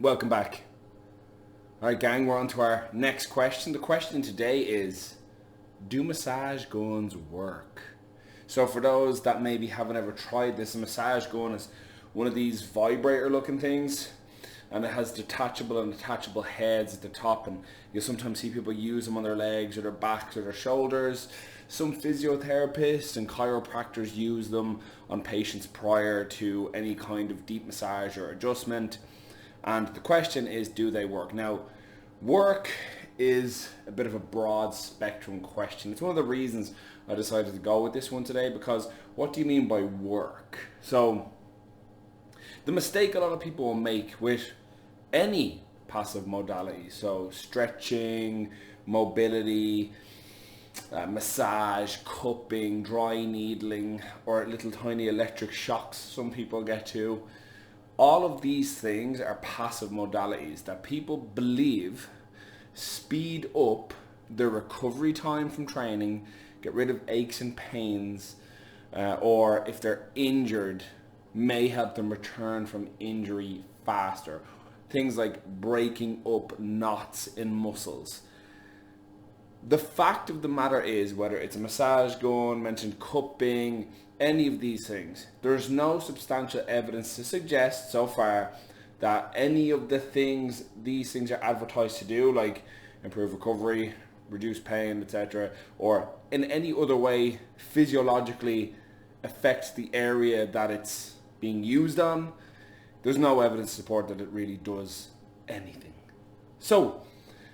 Welcome back. Alright gang, we're on to our next question. The question today is, do massage guns work? So for those that maybe haven't ever tried this, a massage gun is one of these vibrator looking things, and it has detachable and attachable heads at the top, and you'll sometimes see people use them on their legs or their backs or their shoulders. Some physiotherapists and chiropractors use them on patients prior to any kind of deep massage or adjustment. And the question is, do they work? Now, work is a bit of a broad spectrum question. It's one of the reasons I decided to go with this one today, because what do you mean by work? So, the mistake a lot of people will make with any passive modality, so stretching, mobility, massage, cupping, dry needling, or little tiny electric shocks some people get to. All of these things are passive modalities that people believe speed up their recovery time from training, get rid of aches and pains, or if they're injured, may help them return from injury faster. Things like breaking up knots in muscles. The fact of the matter is, whether it's a massage gun, mentioned cupping, any of these things, there's no substantial evidence to suggest so far that any of the things these things are advertised to do, like improve recovery, reduce pain, etc., or in any other way physiologically affects the area that it's being used on. There's no evidence to support that it really does anything. So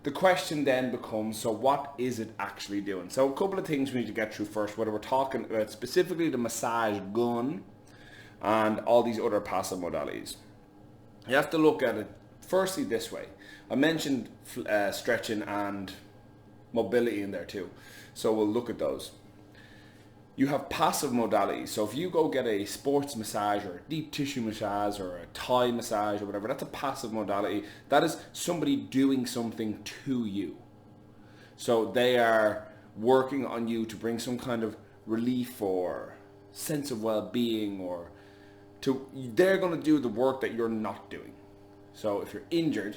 the question then becomes, so what is it actually doing? So a couple of things we need to get through first, whether we're talking about specifically the massage gun and all these other passive modalities. You have to look at it firstly this way. I mentioned stretching and mobility in there too, so we'll look at those. You have passive modalities. So if you go get a sports massage or a deep tissue massage or a Thai massage or whatever, that's a passive modality. That is somebody doing something to you. So they are working on you to bring some kind of relief or sense of well-being, or they're going to do the work that you're not doing. So if you're injured,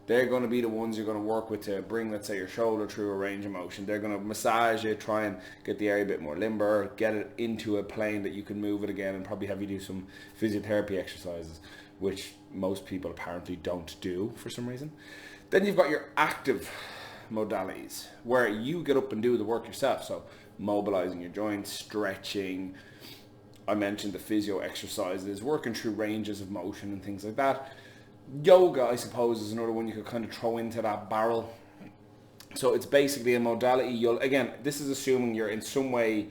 they're going to be the ones you're going to work with to bring, let's say, your shoulder through a range of motion. They're going to massage it, try and get the area a bit more limber, get it into a plane that you can move it again, and probably have you do some physiotherapy exercises, which most people apparently don't do for some reason. Then you've got your active modalities, where you get up and do the work yourself. So mobilizing your joints, stretching. I mentioned the physio exercises, working through ranges of motion and things like that. Yoga, I suppose, is another one you could kind of throw into that barrel. So it's basically a modality. Again, this is assuming you're in some way,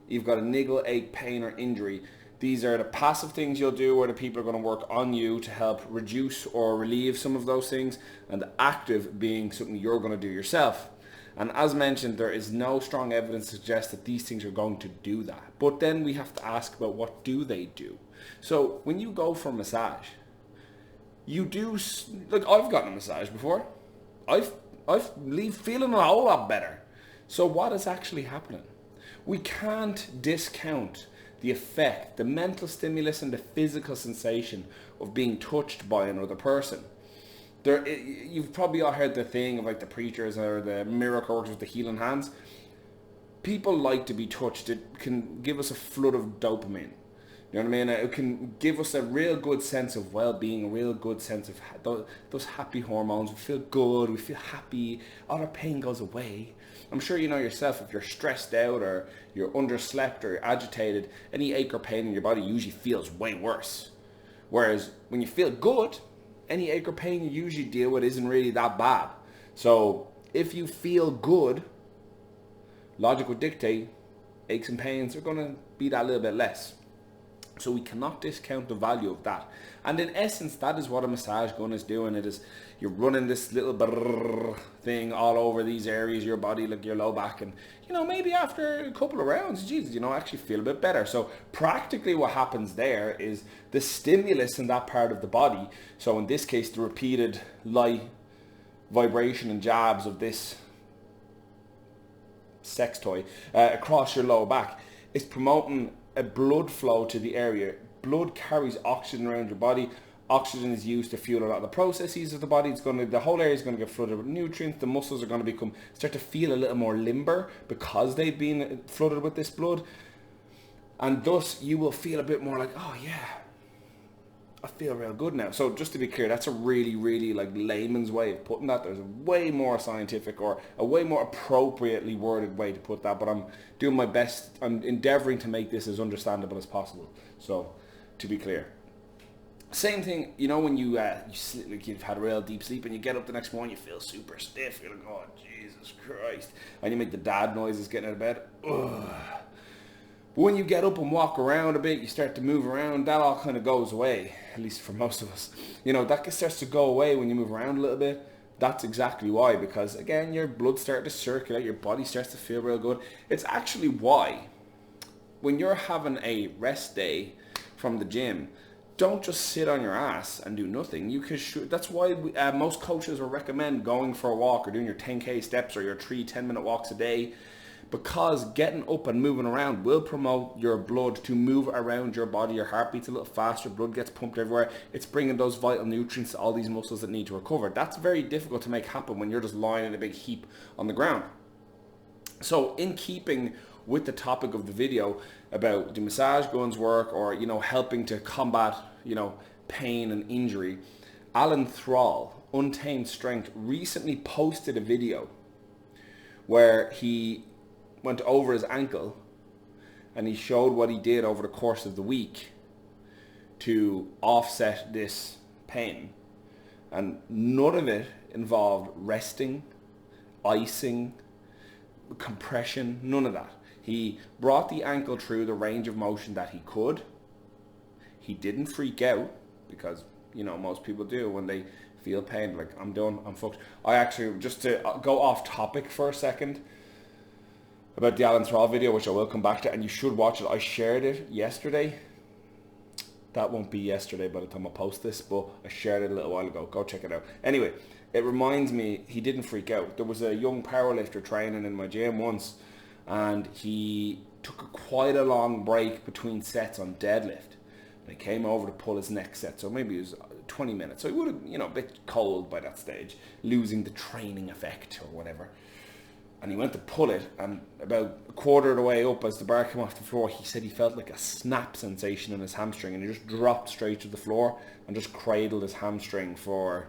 you've got a niggle, ache, pain, or injury. These are the passive things you'll do, where the people are going to work on you to help reduce or relieve some of those things, and the active being something you're going to do yourself. And as mentioned, there is no strong evidence to suggest that these things are going to do that. But then we have to ask about, what do they do? So when you go for a massage, you do, like, I've gotten a massage before. I've leave feeling a whole lot better. So what is actually happening? We can't discount the effect, the mental stimulus and the physical sensation of being touched by another person. You've probably all heard the thing of like the preachers or the miracle workers with the healing hands. People like to be touched. It can give us a flood of dopamine. You know what I mean? It can give us a real good sense of well-being, a real good sense of those happy hormones. We feel good, we feel happy, all our pain goes away. I'm sure you know yourself, if you're stressed out or you're underslept or you're agitated, any ache or pain in your body usually feels way worse. Whereas when you feel good, any ache or pain you usually deal with isn't really that bad. So if you feel good, logic would dictate aches and pains are going to be that little bit less. So we cannot discount the value of that. And in essence, that is what a massage gun is doing. It is, you're running this little brrrr thing all over these areas of your body, like your low back, and maybe after a couple of rounds, Jesus, actually feel a bit better. So practically what happens there is the stimulus in that part of the body, so in this case the repeated light vibration and jabs of this sex toy across your lower back, is promoting a blood flow to the area. Blood carries oxygen around your body. Oxygen is used to fuel a lot of the processes of the body. The whole area is going to get flooded with nutrients. The muscles are going to start to feel a little more limber because they've been flooded with this blood. And thus you will feel a bit more like, oh yeah, I feel real good now. So just to be clear, that's a really, really like layman's way of putting that. There's a way more scientific or a way more appropriately worded way to put that, but I'm doing my best. I'm endeavoring to make this as understandable as possible. So to be clear. Same thing, you know, when you sleep, like you've had a real deep sleep and you get up the next morning, you feel super stiff. You're like, oh, Jesus Christ. And you make the dad noises getting out of bed. Ugh. But when you get up and walk around a bit, you start to move around, that all kind of goes away, at least for most of us. You know, that starts to go away when you move around a little bit. That's exactly why, because again, your blood starts to circulate, your body starts to feel real good. It's actually why, when you're having a rest day from the gym, don't just sit on your ass and do nothing. That's why most coaches will recommend going for a walk or doing your 10K steps or your 3 10-minute walks a day, because getting up and moving around will promote your blood to move around your body. Your heart beats a little faster, blood gets pumped everywhere. It's bringing those vital nutrients to all these muscles that need to recover. That's very difficult to make happen when you're just lying in a big heap on the ground. So in keeping with the topic of the video about do massage guns work, or, you know, helping to combat, you know, pain and injury, Alan Thrall, Untamed Strength, recently posted a video where he went over his ankle and he showed what he did over the course of the week to offset this pain. And none of it involved resting, icing, compression, none of that. He brought the ankle through the range of motion that he could. He didn't freak out, because, you know, most people do when they feel pain, like, I'm done, I'm fucked. I actually, just to go off topic for a second about the Alan Thrall video, which I will come back to, and you should watch it. I shared it yesterday. That won't be yesterday by the time I post this, but I shared it a little while ago. Go check it out. Anyway, it reminds me, he didn't freak out. There was a young powerlifter training in my gym once, and he took quite a long break between sets on deadlift. And he came over to pull his next set, so maybe it was 20 minutes. So he would have, you know, a bit cold by that stage, losing the training effect or whatever. And he went to pull it, and about a quarter of the way up, as the bar came off the floor, he said he felt like a snap sensation in his hamstring, and he just dropped straight to the floor and just cradled his hamstring for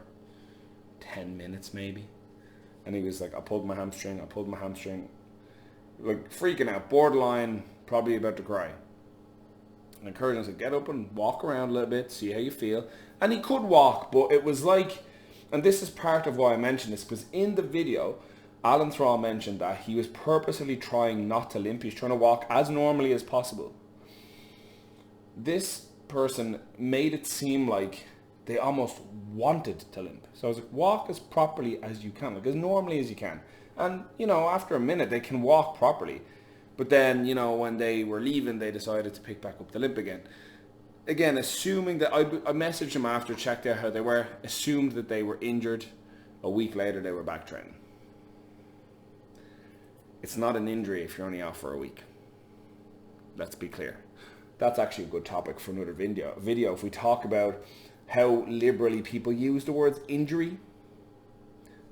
10 minutes maybe. And he was like, I pulled my hamstring, like freaking out, borderline, probably about to cry. And encouraged him to get up and walk around a little bit, see how you feel. And he could walk, but it was like, and this is part of why I mentioned this, because in the video, Alan Thrall mentioned that he was purposely trying not to limp. He's trying to walk as normally as possible. This person made it seem like they almost wanted to limp. So I was like, walk as properly as you can, like as normally as you can. And, you know, after a minute, they can walk properly. But then, you know, when they were leaving, they decided to pick back up the limp again. Again, assuming that, I messaged them after, checked out how they were, assumed that they were injured. A week later, they were back training. It's not an injury if you're only off for a week. Let's be clear. That's actually a good topic for another video. If we talk about how liberally people use the words injury,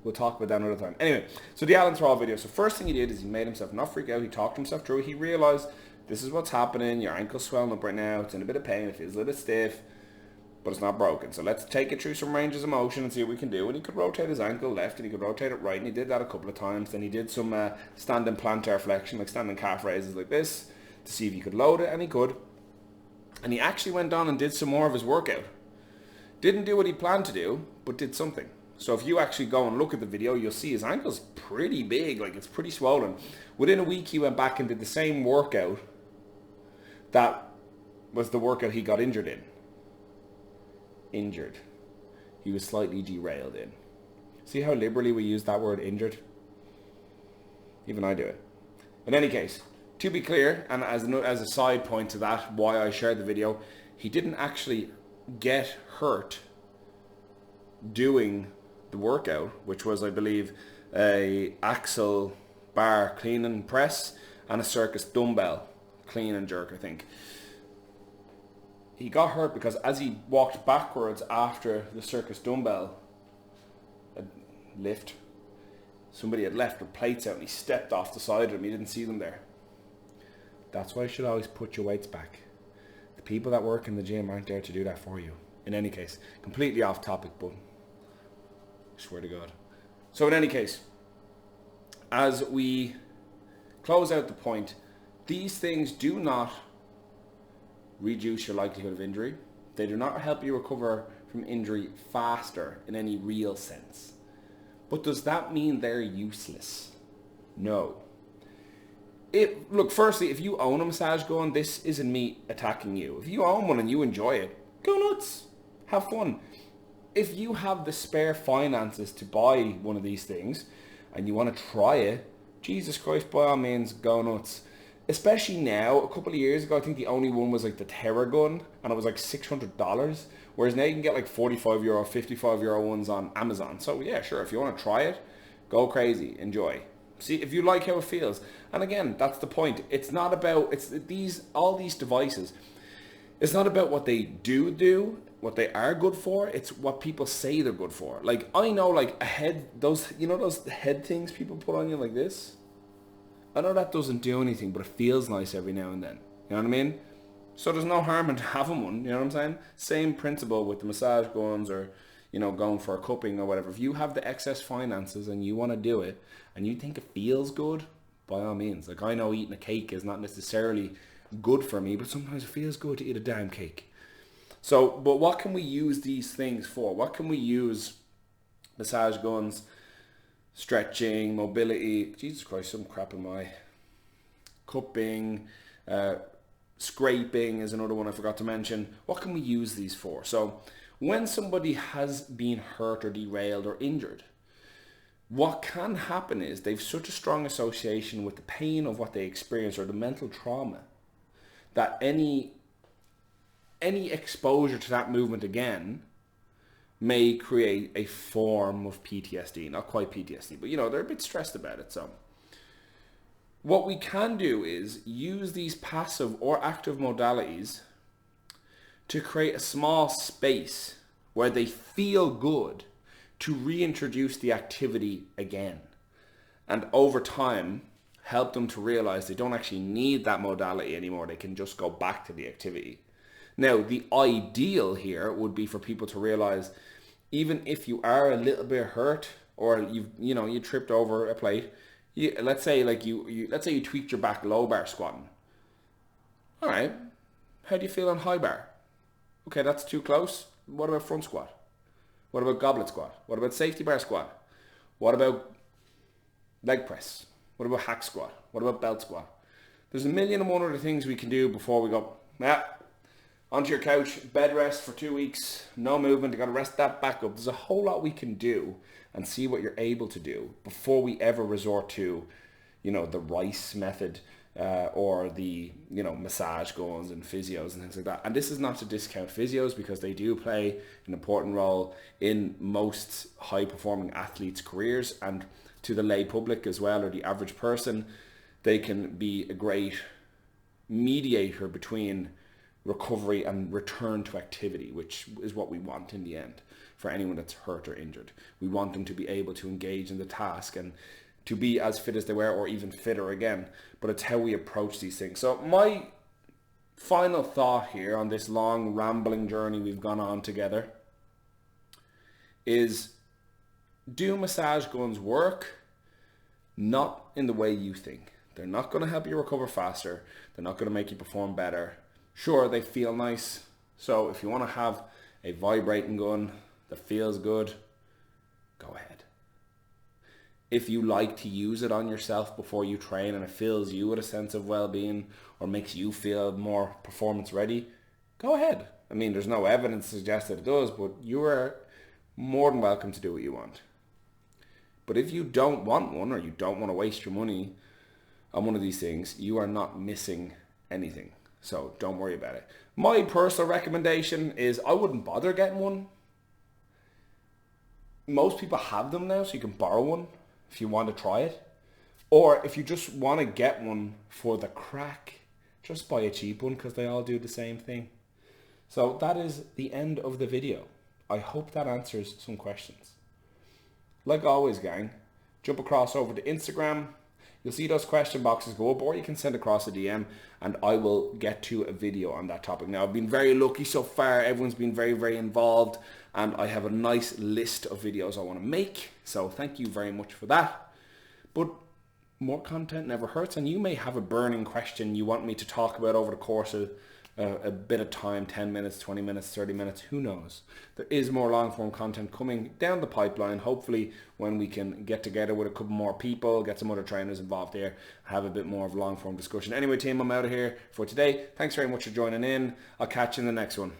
we'll talk about that another time. Anyway, so the Alan Thrall video. So first thing he did is he made himself not freak out. He talked himself through it. He realized this is what's happening. Your ankle's swelling up right now. It's in a bit of pain. It feels a little bit stiff, but it's not broken. So let's take it through some ranges of motion and see what we can do. And he could rotate his ankle left and he could rotate it right. And he did that a couple of times. Then he did some standing plantar flexion, like standing calf raises like this, to see if he could load it. And he could. And he actually went on and did some more of his workout. Didn't do what he planned to do, but did something. So if you actually go and look at the video, you'll see his ankle's pretty big, like it's pretty swollen. Within a week, he went back and did the same workout that was the workout he got injured in. Injured. He was slightly derailed in. See how liberally we use that word injured? Even I do it. In any case, to be clear, and as a side point to that, why I shared the video, he didn't actually get hurt doing the workout, which was, I believe, a axle bar clean and press and a circus dumbbell clean and jerk, I think. he got hurt because as he walked backwards after the circus dumbbell lift, somebody had left their plates out and he stepped off the side of them. He didn't see them there. That's why you should always put your weights back. The people that work in the gym aren't there to do that for you. In any case, completely off topic, but I swear to God. So in any case, as we close out the point, these things do not reduce your likelihood of injury. They do not help you recover from injury faster in any real sense. But does that mean they're useless? No. Look, firstly, if you own a massage gun, this isn't me attacking you. If you own one and you enjoy it, go nuts. Have fun. If you have the spare finances to buy one of these things and you want to try it, Jesus Christ, by all means, go nuts. Especially now, a couple of years ago, I think the only one was like the Theragun, and it was like $600. Whereas now you can get like €45, €55 ones on Amazon. So yeah, sure, if you want to try it, go crazy, enjoy. See if you like how it feels. And again, that's the point. It's not about, all these devices, it's not about what they do, what they are good for. It's what people say they're good for. Like, I know, like a head, those head things people put on you like this? I know that doesn't do anything, but it feels nice every now and then. You know what I mean? So there's no harm in having one, you know what I'm saying? Same principle with the massage guns or, going for a cupping or whatever. If you have the excess finances and you want to do it and you think it feels good, by all means. Like, I know eating a cake is not necessarily good for me, but sometimes it feels good to eat a damn cake. So, but what can we use these things for? What can we use massage guns, stretching, mobility, Jesus Christ, some crap in my cupping, scraping is another one I forgot to mention. What can we use these for? So when somebody has been hurt or derailed or injured, what can happen is they've such a strong association with the pain of what they experience or the mental trauma that any exposure to that movement again may create a form of PTSD. Not quite PTSD, but they're a bit stressed about it. So what we can do is use these passive or active modalities to create a small space where they feel good to reintroduce the activity again. And over time, help them to realize they don't actually need that modality anymore. They can just go back to the activity. Now, the ideal here would be for people to realize, even if you are a little bit hurt or you tripped over a plate, let's say you tweaked your back low bar squatting. All right, how do you feel on high bar? Okay, that's too close. What about front squat? What about goblet squat? What about safety bar squat? What about leg press? What about hack squat? What about belt squat? There's a million and one other things we can do before we go, onto your couch, bed rest for 2 weeks, no movement, you got to rest that back up. There's a whole lot we can do and see what you're able to do before we ever resort to, the RICE method or the, massage guns and physios and things like that. And this is not to discount physios because they do play an important role in most high-performing athletes' careers, and to the lay public as well, or the average person, they can be a great mediator between recovery and return to activity, which is what we want in the end for anyone that's hurt or injured. We want them to be able to engage in the task and to be as fit as they were or even fitter again. But it's how we approach these things. So my final thought here on this long rambling journey we've gone on together is, do massage guns work? Not in the way you think. They're not going to help you recover faster. They're not going to make you perform better. Sure, they feel nice. So if you want to have a vibrating gun that feels good, go ahead. If you like to use it on yourself before you train and it fills you with a sense of well-being or makes you feel more performance ready, go ahead. I mean, there's no evidence to suggest that it does, but you are more than welcome to do what you want. But if you don't want one, or you don't want to waste your money on one of these things, you are not missing anything. So don't worry about it. My personal recommendation is I wouldn't bother getting one. Most people have them now, so you can borrow one if you want to try it. Or if you just want to get one for the crack, just buy a cheap one because they all do the same thing. So that is the end of the video. I hope that answers some questions. Like always, gang, jump across over to Instagram. You'll see those question boxes go up, or you can send across a DM and I will get to a video on that topic. Now, I've been very lucky so far. Everyone's been very, very involved, and I have a nice list of videos I want to make. So thank you very much for that. But more content never hurts, and you may have a burning question you want me to talk about over the course of a bit of time, 10 minutes, 20 minutes, 30 minutes, who knows. There is more long form content coming down the pipeline, hopefully when we can get together with a couple more people, get some other trainers involved there, have a bit more of long form discussion. Anyway, team, I'm out of here for today. Thanks very much for joining in. I'll catch you in the next one.